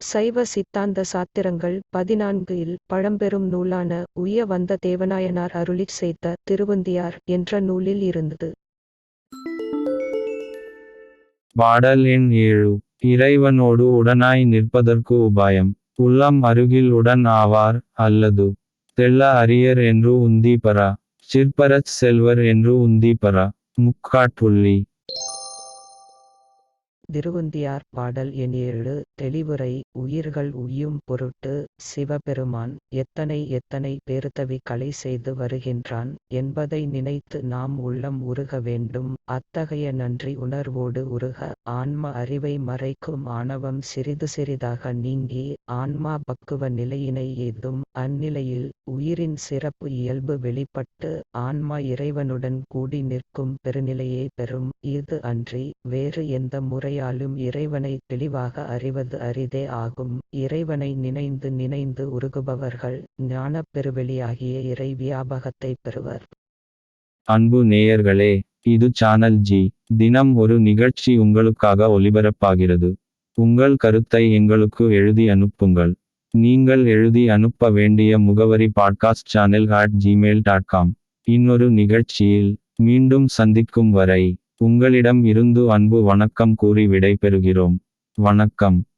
சைவ சித்தாந்த சாத்திரங்கள் 14 இல் பழம்பெரும் நூலான உய்ய வந்த தேவநாயனார் அருளிச் செய்த திருவுந்தியார் என்ற நூலில் இருந்தது. பாடல் எண் 7. இறைவனோடு உடனாய் நிற்பதற்கு உபாயம். உள்ளம் அருகில் உடன் ஆவார், அல்லது தெள்ள அரியர் என்று உந்தி பரா. சிற்பரச் செல்வர் என்று உந்தி பரா. முக்காட்டுள்ளி. திருவுந்தியார் பாடல் எண் 7. தெளிவுரை. உயிர்கள் உய்யும் பொருட்டு சிவபெருமான் எத்தனை எத்தனை பேர்த்தவி களை செய்து வருகின்றான் என்பதை நினைத்து நாம் உள்ளம் உருக வேண்டும். அத்தகைய நன்றி உணர்வோடு உருக ஆன்ம அறிவை மறைக்கும் ஆணவம் சிறிது சிறிதாக நீங்கி ஆன்மா பக்குவ நிலையினை எய்தும். அந்நிலையில் உயிரின் சிறப்பு இயல்பு வெளிப்பட்டு ஆன்மா இறைவனுடன் கூடி நிற்கும் பெருநிலையை பெறும். இது அன்றி வேறு எந்த முறையாலும் இறைவனை தெளிவாக அறிவது அரிதே ஆகும். இறைவனை நினைந்து நினைந்து உருகுபவர்கள் ஞானப் பெருவெளியாகிய இறை வியாபகத்தை பெறுவர். அன்பு நேயர்களே, இது சேனல் ஜி. தினம் ஒரு நிகழ்ச்சி உங்களுக்காக ஒலிபரப்பாகிறது. உங்கள் கருத்தை எங்களுக்கு எழுதி அனுப்புங்கள். நீங்கள் எழுதி அனுப்ப வேண்டிய முகவரி podcastchannel@gmail.com. இன்னொரு நிகழ்ச்சியில் மீண்டும் சந்திக்கும் வரை உங்களிடம் இருந்து அன்பு வணக்கம் கூறி விடை பெறுகிறோம். வணக்கம்.